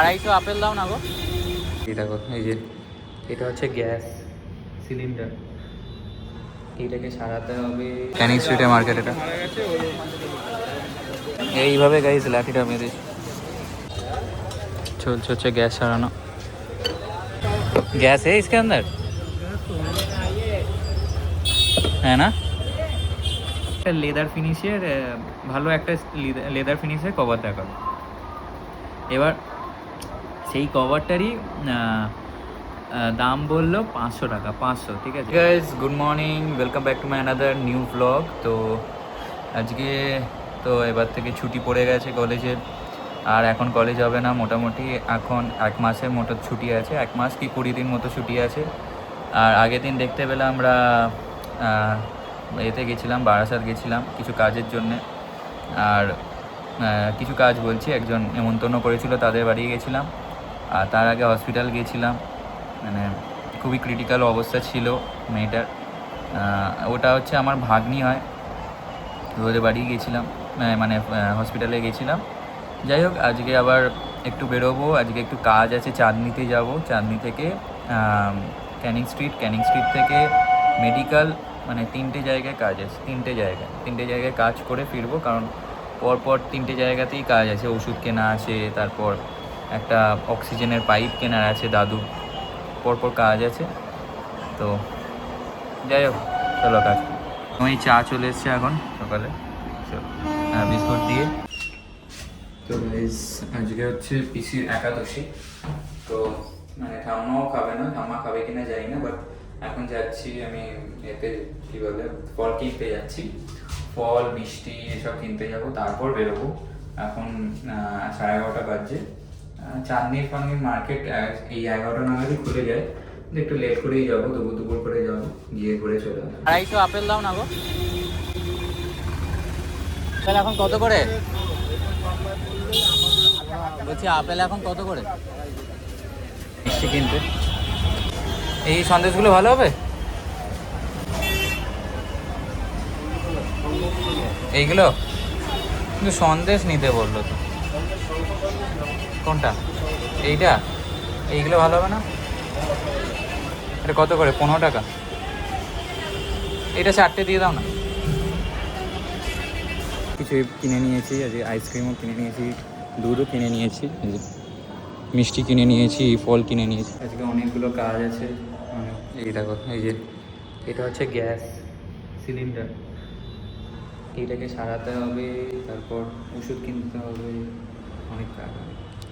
250 apple দাও না গো। এই দেখো, এই যে এটা হচ্ছে গ্যাস সিলিন্ডার, এটাকে সারাতে হবে। ক্যানিং স্ট্রিটের মার্কেট এটা। এইভাবে গাইস লাঠিটা মেরে চলছে হচ্ছে গ্যাস সারানো। गैस है इसके अंदर, है ना? লেদার ফিনিশের ভালো একটা লেদার ফিনিশের কভার দেখা। এবার সেই কভারটারই দাম বললো 500 টাকা, 500। ঠিক আছে guys, good morning, welcome back to my another new blog. তো আজকে তো এবার থেকে ছুটি পড়ে গেছে কলেজের, আর এখন কলেজ হবে না মোটামুটি। এখন 1 মাসের মতো ছুটি আছে, 1 মাস কি 20 দিন মতো ছুটি আছে। আর আগের দিন দেখতে পেলাম আমরা এতে গেছিলাম, বারাসাত গেছিলাম কিছু কাজের জন্যে। আর কিছু কাজ বলছি, একজন নেমন্তন্ন করেছিল, তাদের বাড়ি গেছিলাম। আর তার আগে হসপিটাল গিয়েছিলাম, মানে খুবই ক্রিটিক্যাল অবস্থা ছিল মেয়েটার। ওটা হচ্ছে আমার ভাগ্নি হয়, ওদের বাড়ি গেছিলাম, মানে হসপিটালে গেছিলাম। যাই হোক, আজকে আবার একটু বেরোবো, আজকে একটু কাজ আছে, চাঁদনিতে যাব। চাঁদনি থেকে ক্যানিং স্ট্রিট থেকে মেডিকেল, মানে 3টে জায়গায় কাজ আছে, 3টে জায়গায় কাজ করে ফিরবো। কারণ পরপর 3টে জায়গাতেই কাজ আছে, ওষুধ কেনা আছে, তারপর একটা অক্সিজেনের পাইপ কেনার আছে দাদুর, পরপর কাজ আছে। তো যাই হোক, চলো কাজ। আমি চা চলে এসছে এখন সকালে, বিস্কুট দিয়ে। তো গাইস, আজকে হচ্ছে পিসির একাদশী। তো মানে ঠাম্মাও খাবে না, ঠাম্মা খাবে কিনা জানি না, বাট এখন যাচ্ছি আমি এতে কী বলে ফল কিনতে যাচ্ছি, ফল মিষ্টি এসব কিনতে যাব, তারপর বেরোবো। এখন 11:30 বাজছে। চাঁদনির ফান্ডির মার্কেট এই 11টা নাগাদই খুলে যায়, একটু লেট করেই যাবো, দুপুর করে যাবো, গিয়ে ঘুরে চলে আসবো। 250 আপেল দাও না গো। তাহলে এখন কত করে বলছি, আপেল এখন কত করে? মিষ্টি কিনতে এই সন্দেশগুলো ভালো হবে, এইগুলো কিন্তু সন্দেশ নিতে বললো তো। কোনটা? এইটা? এইগুলো ভালো হবে না? এটা কত করে? 15 টাকা। এটা 4টে দিয়ে দাও না। কিছু কিনে নিয়েছি, আজকে আইসক্রিমও কিনে নিয়েছি, দুধও কিনে নিয়েছি, মিষ্টি কিনে নিয়েছি, ফল কিনে নিয়েছি। আজকে অনেকগুলো কাজ আছে। এই দেখো, এই যে এটা হচ্ছে গ্যাস সিলিন্ডার, এটাকে সারাতে হবে, তারপর ওষুধ কিনতে হবে, অনেক কাজ।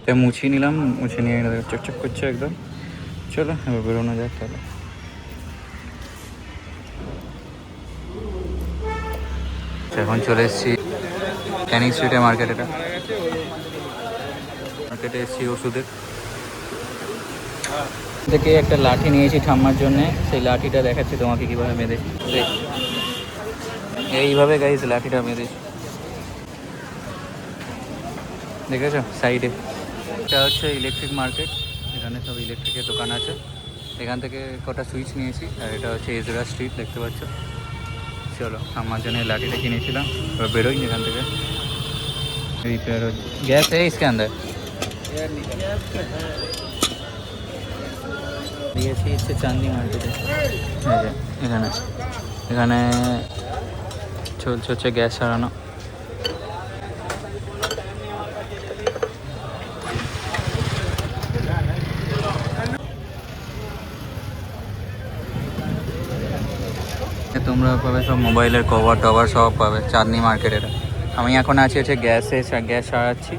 তাই মুছিয়ে নিলাম, মুছে নিয়ে চকচক করছে একদম। চলো এবার বেরোনো যাক তাহলে। এখন চলে এসেছি ক্যানিং স্ট্রিটের মার্কেট। এটা মার্কেটে এসেছি ওষুধের থেকে একটা লাঠি নিয়েছি ঠাম্মার জন্যে, সেই লাঠিটা দেখাচ্ছি তোমাকে কীভাবে বেঁধেছি। এইভাবে গাইস লাঠিটা বেঁধেছি, দেখেছো সাইডে। এটা হচ্ছে ইলেকট্রিক মার্কেট, এখানে সব ইলেকট্রিকের দোকান আছে। এখান থেকে কটা সুইচ নিয়েছি, আর এটা হচ্ছে এজরা স্ট্রিট, দেখতে পাচ্ছ। চলো, আমার জন্য লাঠিটা কিনেছিলাম, এবার বেরোই এখান থেকে। রিপেয়ার হচ্ছে, গ্যাস है इसके अंदर। দিয়েছি হচ্ছে চাঁদনি মার্কেটে, এখানে এখানে চলছে হচ্ছে গ্যাস সারানো। তোমরা পাবে সব মোবাইলের কভার টভার সব পাবে চাঁদনি মার্কেটের। আমি এখন আছি হচ্ছে গ্যাস সারাচ্ছি।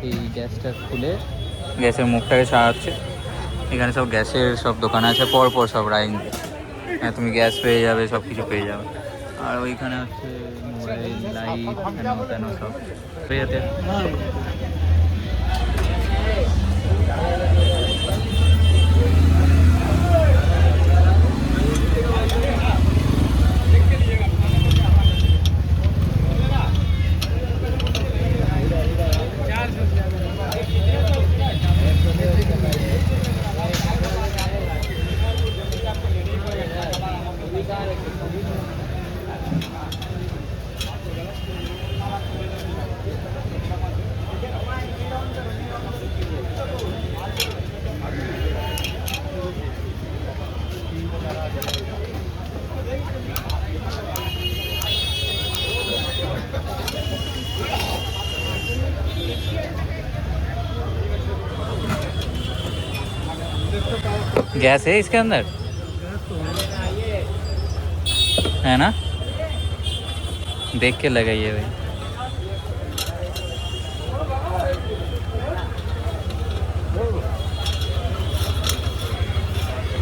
এই গ্যাসটা খুলে গ্যাসের মুখটাকে সারাচ্ছে। এখানে সব গ্যাসের সব দোকান আছে পরপর সব লাইন, হ্যাঁ তুমি গ্যাস পেয়ে যাবে, সব কিছু পেয়ে যাবে। আর ওইখানে হচ্ছে মোবাইল, লাইট, তেন সব পেয়ে যেতে। गैस है इसके अंदर, है ना? देख के लगाइए भाई।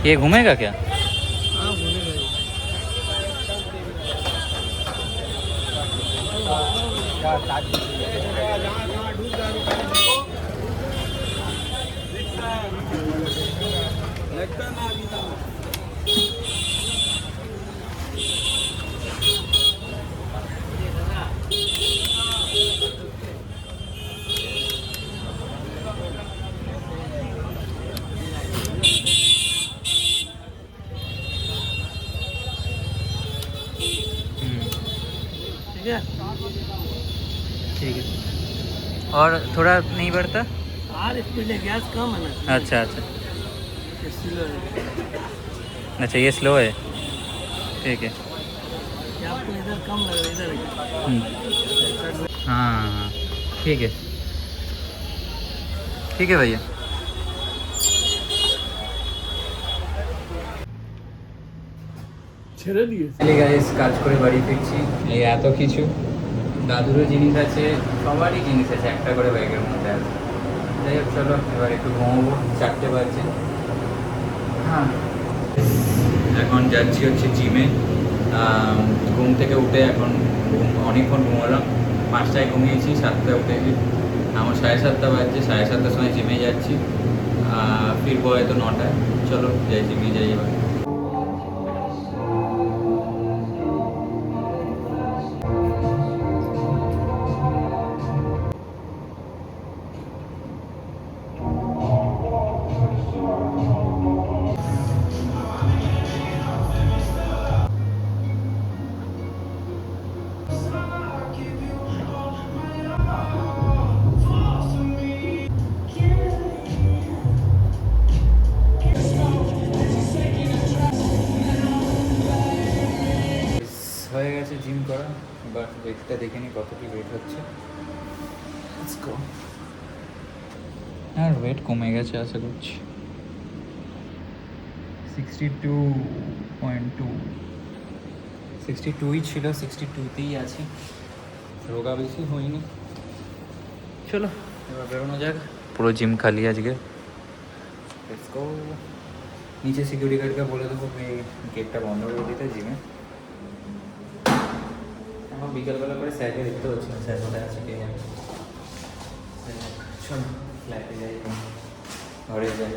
ये घूमेगा क्या? ठीक है। और थोड़ा नहीं बढ़ता? और स्पीड है, गैस कम है ना। अच्छा अच्छा स्लो है। अच्छा, ये स्लो है, ठीक है। ये आपको इधर कम लग रहा है, इधर हाँ हाँ ठीक है, ঠিক है भैया। ছেড়ে দিয়েছে। গাইস কাজ করে বাড়ি ফিরছি, এই এত কিছু দাদুরও জিনিস আছে, সবারই জিনিস আছে, একটা করে ব্যাগের মধ্যে আছে। যাই হোক চলো এবার একটু ঘুমাবো, 4টে বাজছে। হ্যাঁ এখন যাচ্ছি হচ্ছে জিমে। ঘুম থেকে উঠে এখন অনেকক্ষণ ঘুমালাম, 5টায় ঘুমিয়েছি, 7টায় উঠেছি। আমার 7:30 বাজছে, 7:30টার সময় জিমে যাচ্ছি, ফিরবো হয়তো 9টায়। চলো যাই, জিমে যাই এবার। হয়ে গেছে জিম করা, এবার ওয়েটটা দেখে নিই কত কি ওয়েট হচ্ছে। আর ওয়েট কমে গেছে আশা করছি, 62.2, 62ই ছিল, 62তেই আছি, রোগা বেশি হয়নি। চলো এবার বেরোনো যাক, পুরো জিম খালি আজকে। Let's go. নিচে সিকিউরিটি গার্ডকে বলে দেবো গেটটা বন্ধ করে দিতে জিমে। এখন বিকেলবেলা করে স্যারকে দেখতে হচ্ছে না, স্যার কোথায় আছে কে জানে। চলো ফ্ল্যাটে যাই, ঘরে যাই।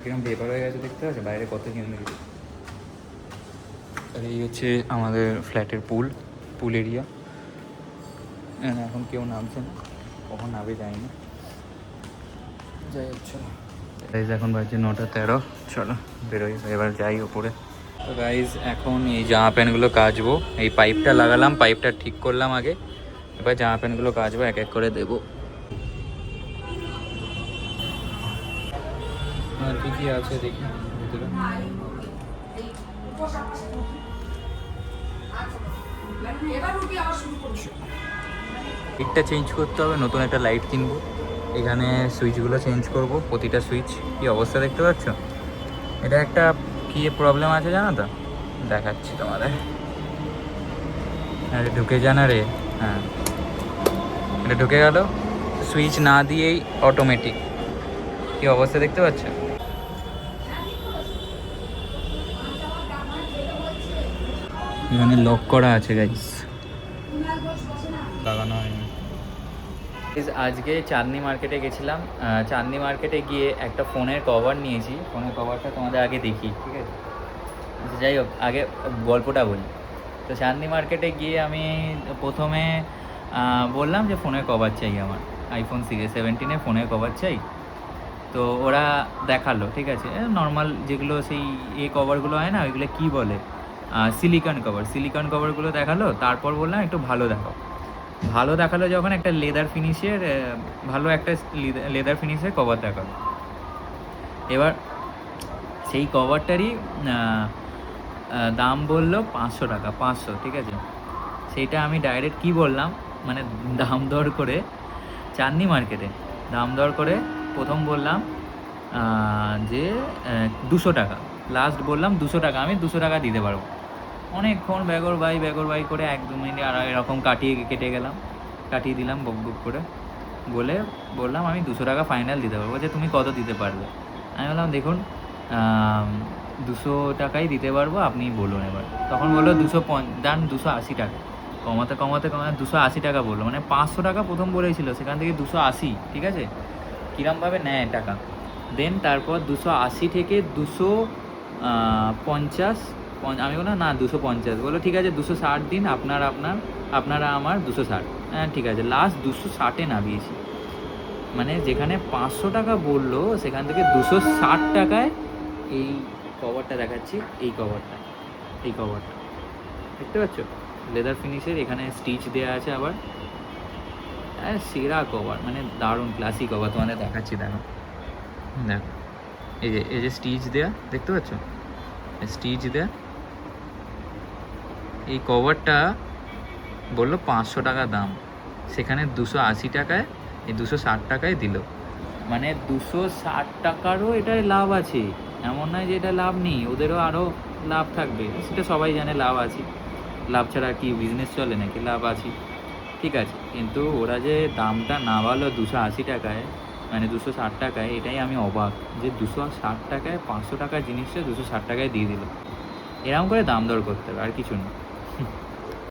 কিরকম পেপার হয়ে গেছে দেখতে পাচ্ছ, বাইরে কত কেমন গেছে। আর এই হচ্ছে আমাদের ফ্ল্যাটের পুল এরিয়া। এখন কেউ নামছে না, কখন নামবে যাই না। যাই হোক চলো। গাইজ এখন বাজছে 9:13, চলো বেরোই এবার যাই ওপরে। তো গাইজ এখন এই জামা প্যান্টগুলো কাচবো, এই পাইপটা লাগালাম, পাইপটা ঠিক করলাম আগে, এবার জামা প্যান্টগুলো কাচবো, এক এক করে দেবো। আর কি কি আছে দেখি ভিতরে। লাইটটা চেঞ্জ করতে হবে, নতুন একটা লাইট কিনবো। এখানে সুইচগুলো চেঞ্জ করব, প্রতিটা সুইচ। কি অবস্থা দেখতে পাচ্ছ, এটা একটা কি প্রবলেম আছে জানো তো, দেখাচ্ছি তোমাদের। আরে ঢুকে জানা রে, হ্যাঁ এটা ঢুকে গেল, সুইচ না দিয়েই অটোমেটিক। কি অবস্থা দেখতে পাচ্ছ, এখানে লক করা আছে গাইস, লাগানো হয়নি। আজকে চাঁদনি মার্কেটে গেছিলাম, চাঁদনি মার্কেটে গিয়ে একটা ফোনের কভার নিয়েছি। ফোনের কভারটা তোমাদের আগে দেখি, ঠিক আছে? যাই হোক আগে গল্পটা বলি। তো চাঁদনি মার্কেটে গিয়ে আমি প্রথমে বললাম যে ফোনের কভার চাই, আমার আইফোন 17 ফোনের কভার চাই। তো ওরা দেখালো, ঠিক আছে, নর্মাল যেগুলো সেই কভারগুলো হয় না, ওইগুলো কী বলে, সিলিকন কভারগুলো দেখালো। তারপর বললাম একটু ভালো দেখালো যখন, একটা লেদার ফিনিশের কভার দেখালো। এবার সেই কভারটারই দাম বললো 500 টাকা, 500, ঠিক আছে। সেইটা আমি ডাইরেক্ট কি বললাম, মানে দাম দর করে চাঁদনি মার্কেটে দাম দর করে প্রথম বললাম যে 200 টাকা, লাস্ট বললাম 200 টাকা, আমি 200 টাকা দিতে পারবো। অনেকক্ষণ ব্যাগর বাই করে 1-2 মিনিট আর এরকম কেটে গেলাম, কাটিয়ে দিলাম বক বক করে, বলে বললাম আমি 200 টাকা ফাইনাল দিতে পারবো। যে তুমি কত দিতে পারবে? আমি বললাম দেখুন 200 টাকাই দিতে পারবো, আপনি বলুন এবার। তখন বললো 280 টাকা। কমাতে 280 টাকা বললো, মানে 500 টাকা প্রথম বলেছিল, সেখান থেকে 280, ঠিক আছে? কীরমভাবে নেয় টাকা। দেন তারপর 280 থেকে 250, আমি বললাম না 250, বললো ঠিক আছে 260 দিন, আপনারা আমার 260। হ্যাঁ ঠিক আছে, লাস্ট 260-এ নামিয়েছি। মানে যেখানে 500 টাকা বললো সেখান থেকে 260 টাকায় এই কভারটা দেখাচ্ছি, এই কভারটা দেখতে পাচ্ছ, লেদার ফিনিশের, এখানে স্টিচ দেওয়া আছে আবার। সেরা কভার, মানে দারুণ ক্লাসিক কভার, তোমাদের দেখাচ্ছি, দেখো এই যে স্টিচ দেয়া, দেখতে পাচ্ছ স্টিচ দেয়া। এই কভারটা বললো 500 টাকা দাম, সেখানে 280 টাকায়, এই 260 টাকায় দিল। মানে 260 টাকারও এটায় লাভ আছে, এমন নয় যে এটা লাভ নেই, ওদেরও আরও লাভ থাকবে, সেটা সবাই জানে লাভ আছে। লাভ ছাড়া কি বিজনেস চলে নাকি? লাভ আছে, ঠিক আছে। কিন্তু ওরা যে দামটা নামালো 280 টাকায়, মানে 260 টাকায়, এটাই আমি অবাক যে 260 টাকায় 500 টাকার জিনিসটা 260 টাকায় দিয়ে দিল। এরকম করে দাম দর করতে হবে, আর কিছু না।